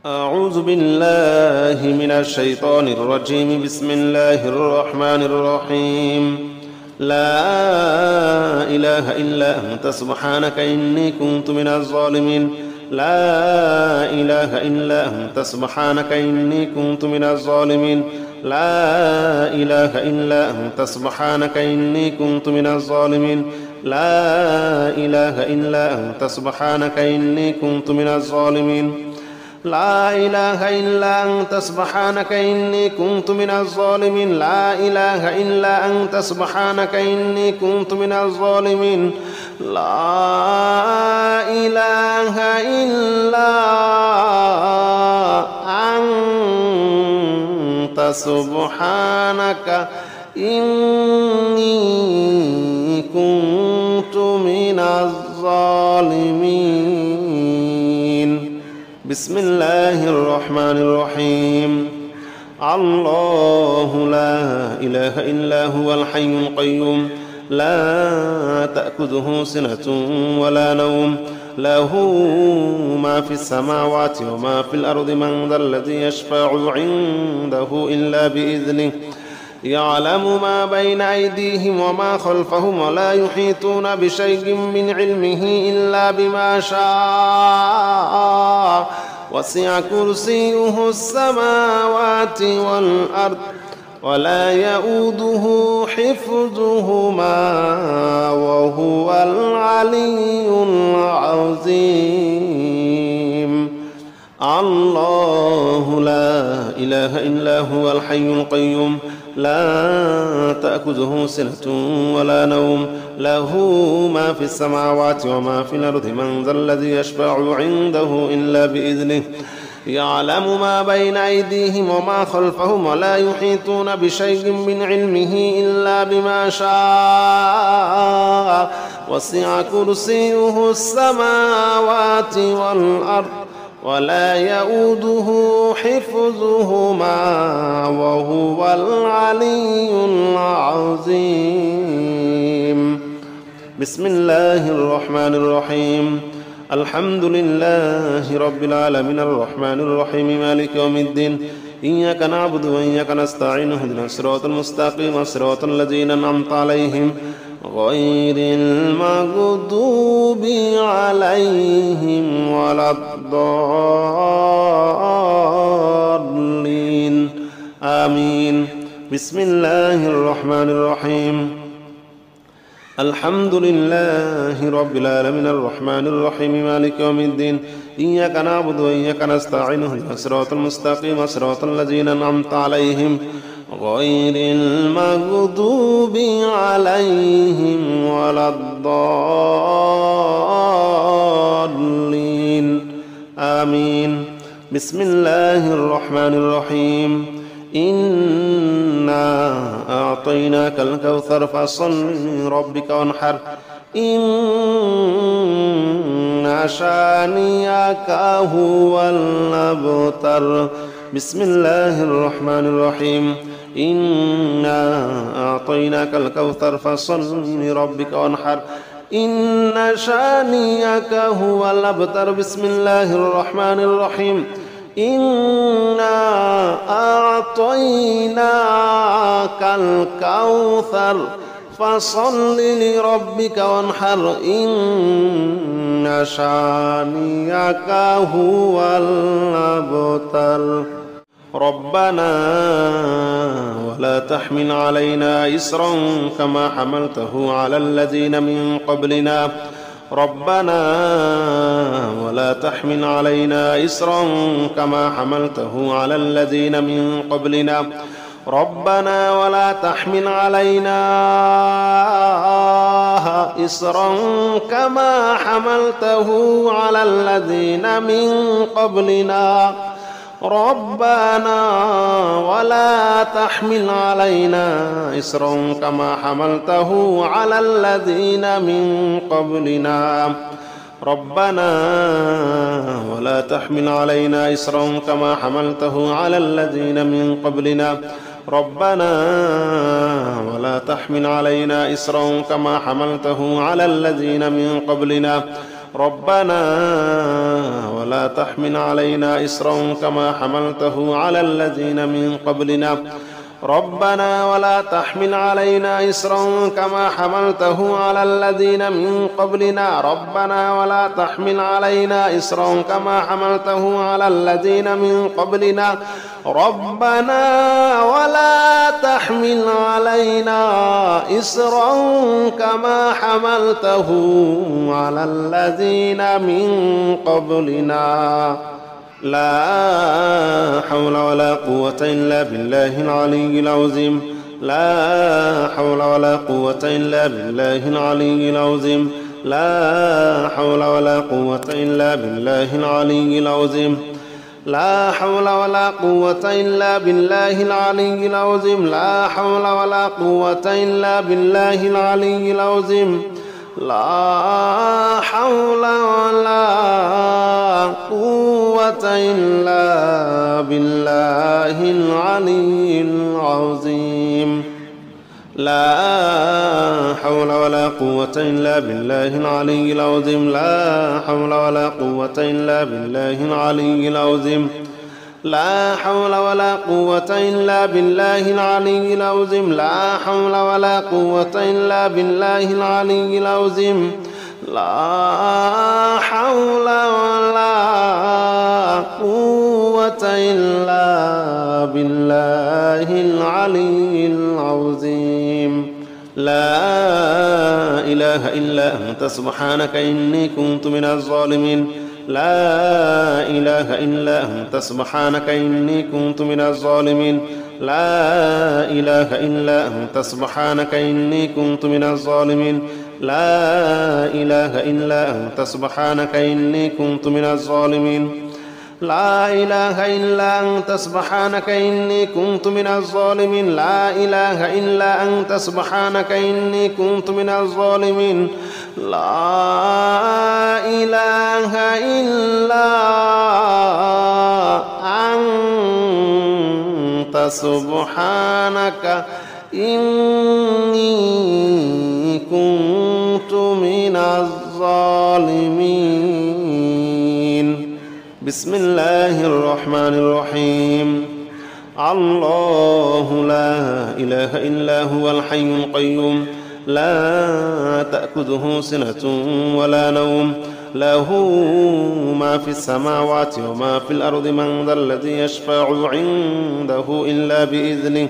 أعوذ بالله من الشيطان الرجيم. بسم الله الرحمن الرحيم. لا إله إلا أنت سبحانك إني كنت من الظالمين. لا إله إلا أنت سبحانك إني كنت من الظالمين. لا إله إلا أنت سبحانك إني كنت من الظالمين. لا إله إلا أنت سبحانك إني كنت من الظالمين. لا إله إلا أنت سبحانك إني كنت من الظالمين. لا إله إلا أنت سبحانك إني كنت من الظالمين. لا إله إلا أنت سبحانك إني كنت من الظالمين. بسم الله الرحمن الرحيم. الله لا إله إلا هو الحي القيوم لا تأخذه سنة ولا نوم له ما في السماوات وما في الأرض من ذا الذي يشفع عنده إلا بإذنه يعلم ما بين أيديهم وما خلفهم ولا يحيطون بشيء من علمه إلا بما شاء وسع كرسيه السماوات والأرض ولا يؤوده حفظهما وهو العلي العظيم. الله لا إله إلا هو الحي القيوم لا تأخذه سنة ولا نوم له ما في السماوات وما في الأرض من ذا الذي يشفع عنده إلا بإذنه يعلم ما بين أيديهم وما خلفهم ولا يحيطون بشيء من علمه إلا بما شاء وسع كرسيه السماوات والأرض ولا يؤوده حفظهما وهو العلي العظيم. بسم الله الرحمن الرحيم. الحمد لله رب العالمين الرحمن الرحيم مالك يوم الدين إياك نعبد وإياك نستعين اهدنا الصراط المستقيم صراط الذين أنعمت عليهم غير المغضوب عليهم ولا الضالين آمين. بسم الله الرحمن الرحيم. الحمد لله رب العالمين الرحمن الرحيم مالك يوم الدين إياك نعبد وإياك نستعين اهدنا الصراط المستقيم صراط الذين أنعمت عليهم غير المغضوب عليهم ولا الضالين آمين. بسم الله الرحمن الرحيم. إنا أعطيناك الكوثر فصل لربك وانحر إن شانئك هو الأبتر. بسم الله الرحمن الرحيم. إنا أعطيناك الكوثر فصل لربك وانحر إن شانئك هو الأبتر. بسم الله الرحمن الرحيم. إنا أعطيناك الكوثر فصل لربك وانحر إن شانئك هو الأبتر. ربنا ولا تحمل علينا إصرا كما حملته على الذين من قبلنا. ربنا ولا تحمل علينا إصرا كما حملته على الذين من قبلنا. ربنا ولا تحمل علينا إصرا كما حملته على الذين من قبلنا. ربنا ولا تحمل علينا إصرا كما حملته على الذين من قبلنا. ربنا ولا تحمل علينا إصرا كما حملته على الذين من قبلنا. ربنا ولا تحمل علينا إصرا كما حملته على الذين من قبلنا. ربنا ولا تحمل علينا إصرا كما حملته على الذين من قبلنا ربنا ولا تحمل علينا إصرا كما حملته على الذين من قبلنا ربنا ولا تحمل علينا إصرا كما حملته على الذين من قبلنا ربنا ولا تحمل علينا إصرا كما حملته على الذين من قبلنا لا حول ولا قوة إلا بالله العلي العظيم لا حول ولا قوة إلا بالله العلي العظيم لا حول ولا قوة إلا بالله العلي العظيم لا حول ولا قوة إلا بالله العلي العظيم لا حول ولا قوة إلا بالله العلي العظيم لا حول ولا قوة إلا بالله العلي العظيم لا حول ولا قوة إلا بالله العلي العظيم لا حول ولا قوة إلا بالله العلي العظيم لا حول ولا قوة إلا بالله العلي العظيم لا حول ولا قوة إلا بالله العلي العظيم لا حول ولا قوة إلا بالله العلي العظيم لا إله إلا أنت سبحانك إني كنت من الظالمين لا إله إلا أنت سبحانك إني كنت من الظالمين لا إله إلا أنت سبحانك إني كنت من الظالمين لا إله إلا أنت سبحانك إني كنت من الظالمين لا إله إلا أنت سبحانك إني كنت من الظالمين لا إله إلا أنت سبحانك إني كنت من الظالمين لا إله إلا أنت سبحانك إني كنت من الظالمين بسم الله الرحمن الرحيم الله لا إله إلا هو الحي القيوم لا تأخذه سنة ولا نوم له ما في السماوات وما في الأرض من ذا الذي يشفع عنده إلا بإذنه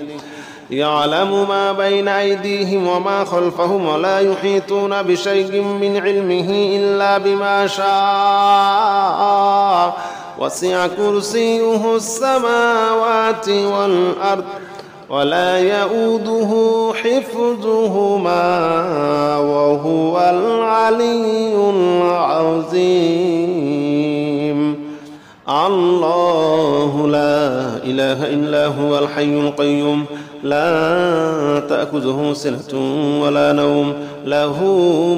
يعلم ما بين أيديهم وما خلفهم ولا يحيطون بشيء من علمه إلا بما شاء وسع كرسيه السماوات والأرض ولا يؤوده حفظهما وهو العلي العظيم الله لا إله إلا هو الحي القيوم لا تأخذه سنة ولا نوم له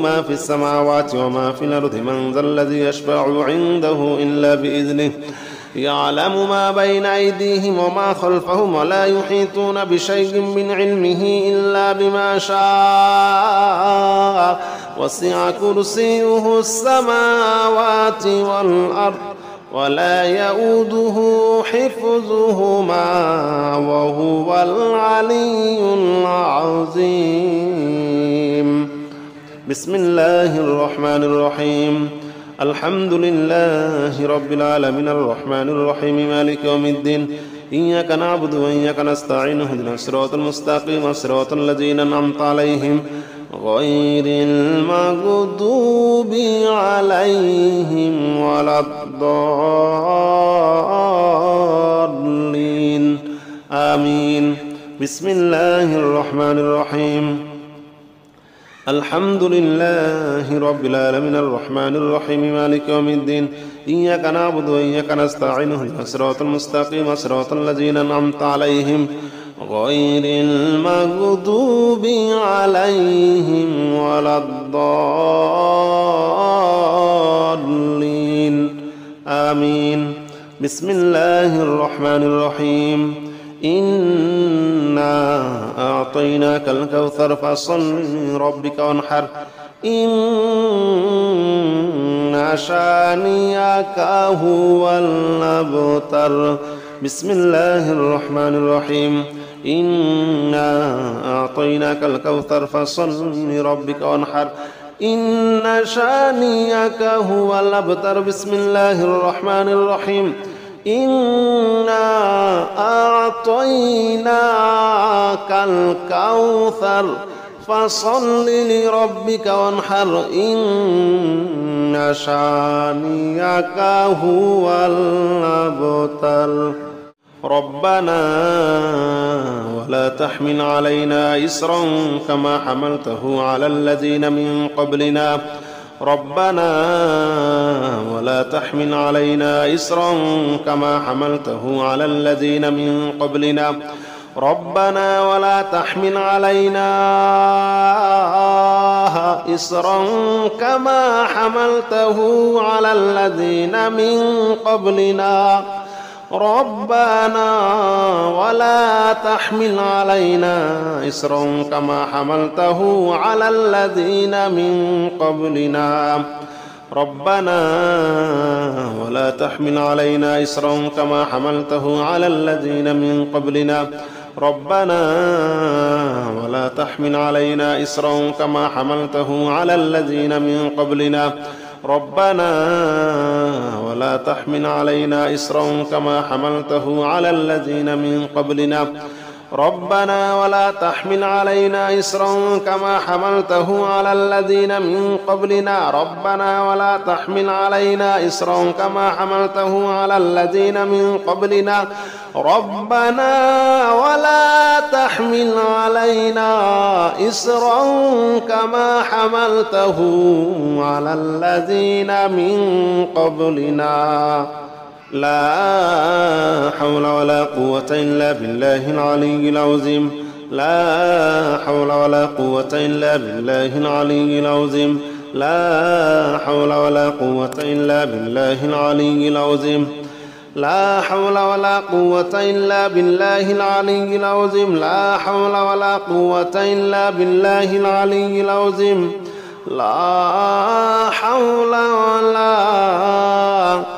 ما في السماوات وما في الأرض من ذا الذي يشفع عنده إلا بإذنه يعلم ما بين أيديهم وما خلفهم ولا يحيطون بشيء من علمه إلا بما شاء وسع كرسيه السماوات والأرض ولا يؤوده حفظهما وهو العلي العظيم بسم الله الرحمن الرحيم الحمد لله رب العالمين الرحمن الرحيم مالك يوم الدين إياك نعبد وإياك نستعين اهدنا الصراط المستقيم صراط الذين أنعمت عليهم غير المغضوب عليهم ولا الضالين آمين بسم الله الرحمن الرحيم الحمد لله رب العالمين الرحمن الرحيم مالك يوم الدين إياك نعبد وإياك نستعين اهدنا الصراط المستقيم صراط الذين أنعمت عليهم غير المغضوب عليهم ولا الضالين آمين بسم الله الرحمن الرحيم إنا أعطيناك الكوثر فصل لربك وانحر إن شانئك هو الأبتر. بسم الله الرحمن الرحيم. إنا أعطيناك الكوثر فصل لربك وانحر إن شانئك هو الأبتر. بسم الله الرحمن الرحيم. إنا أعطيناك الكوثر فصل لربك وانحر إن شانئك هو الأبتر. ربنا ولا تحمل علينا إصرا كما حملته على الذين من قبلنا. ربنا ولا تحمل علينا إصرا كما حملته على الذين من قبلنا. ربنا ولا تحمل علينا إصرا كما حملته على الذين من قبلنا. ربنا ولا تحمل علينا إصرا كما حملته على الذين من قبلنا. ربنا ولا تحمل علينا إصرا كما حملته على الذين من قبلنا. ربنا ولا تحمل علينا إصرا كما حملته على الذين من قبلنا. ربنا ولا تحمل علينا إصرا كما حملته على الذين من قبلنا. ربنا ولا تحمل علينا إصرا كما حملته على الذين من قبلنا. ربنا ولا تحمل علينا إصرا كما حملته على الذين من قبلنا. ربنا ولا تحمل علينا إصرا كما حملته على الذين من قبلنا. لا حول ولا قوة إلا بالله العلي العظيم. لا حول ولا قوة إلا بالله العلي العظيم. لا حول ولا قوة إلا بالله العلي العظيم. لا حول ولا قوة إلا بالله العلي العظيم. لا حول ولا قوة إلا بالله العلي العظيم. لا حول ولا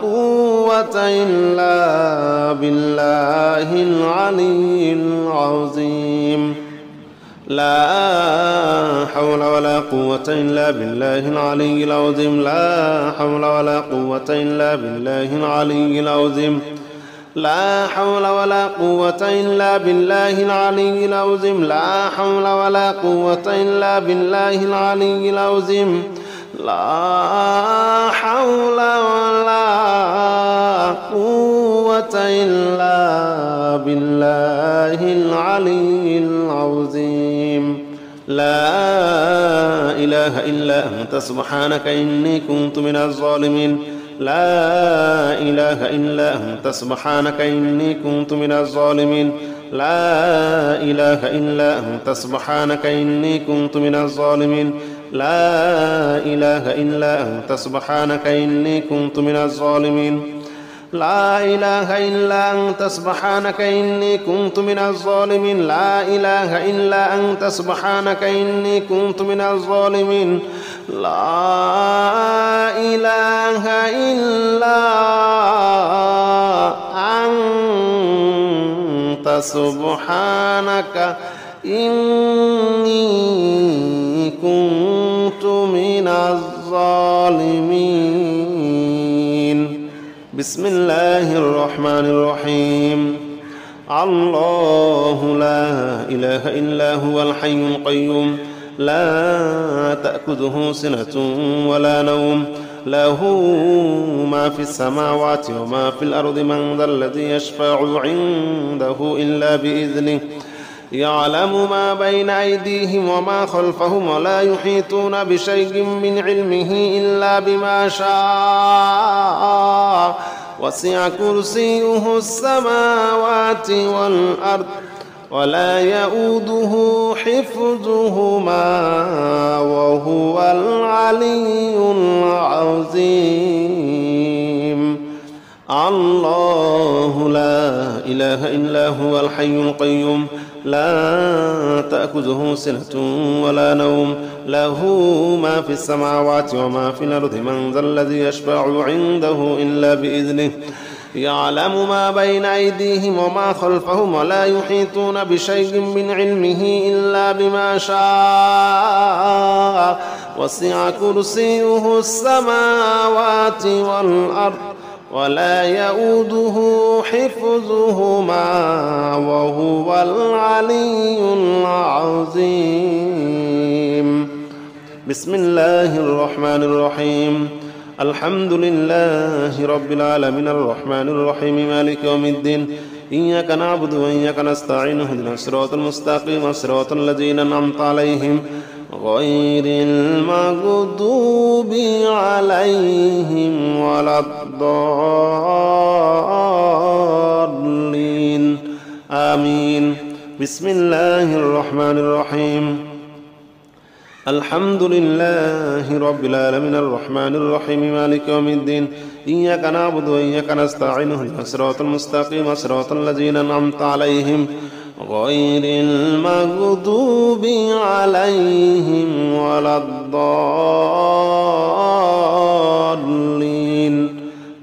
قوة إلا بالله العلي العظيم. لا حول ولا قوة إلا بالله العلي العظيم. لا حول ولا قوة إلا بالله العلي العظيم. لا حول ولا قوة إلا بالله العلي العظيم. لا حول ولا قوة إلا بالله العلي العظيم. لا حول ولا قوة إلا بالله العلي العظيم. لا إله إلا أنت سبحانك إني كنت من الظالمين. لا إله إلا أنت سبحانك إني كنت من الظالمين. لا إله إلا أنت سبحانك إني كنت من الظالمين. لا إله إلا أنت سبحانك إني كنت من الظالمين. لا إله إلا أنت سبحانك إني كنت من الظالمين. لا إله إلا أنت سبحانك إني كنت من الظالمين. لا إله إلا أنت سبحانك إني كنت من الظالمين. بسم الله الرحمن الرحيم. الله لا إله إلا هو الحي القيوم لا تأخذه سنة ولا نوم له ما في السماوات وما في الأرض من ذا الذي يشفع عنده إلا بإذنه يعلم ما بين أيديهم وما خلفهم ولا يحيطون بشيء من علمه إلا بما شاء وسع كرسيه السماوات والأرض ولا يؤوده حفظهما وهو العلي العظيم. الله لا إله إلا هو الحي القيوم لا تأخذه سنة ولا نوم له ما في السماوات وما في الأرض من ذا الذي يشفع عنده إلا بإذنه يعلم ما بين أيديهم وما خلفهم ولا يحيطون بشيء من علمه إلا بما شاء وسع كرسيه السماوات والأرض ولا يؤوده حفظهما وهو العلي العظيم. بسم الله الرحمن الرحيم. الحمد لله رب العالمين الرحمن الرحيم مالك يوم الدين إياك نعبد وإياك نستعين اهدنا الصراط المستقيم صراط الذين أنعمت عليهم غير المغضوب عليهم ولا الضالين آمين. بسم الله الرحمن الرحيم. الحمد لله رب العالمين الرحمن الرحيم مالك يوم الدين إياك نعبد وإياك نستعين اهدنا الصراط المستقيم صراط الذين أنعمت عليهم غير المغضوب عليهم ولا الضالين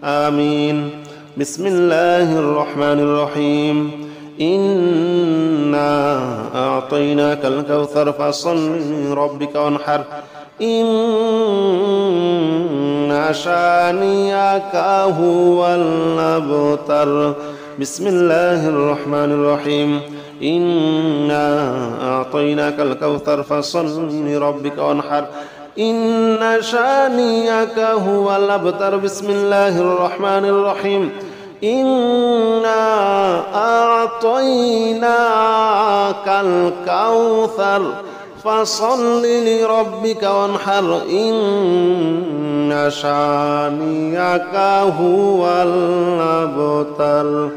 آمين. بسم الله الرحمن الرحيم. إنا أعطيناك الكوثر فصل لربك وانحر إن شانئك هو الأبتر. بسم الله الرحمن الرحيم. إنا أعطيناك الكوثر فصل لربك وانحر إن شانئك هو الأبتر. بسم الله الرحمن الرحيم. إنا أعطيناك الكوثر فصل لربك وانحر إن شانئك هو الأبتر.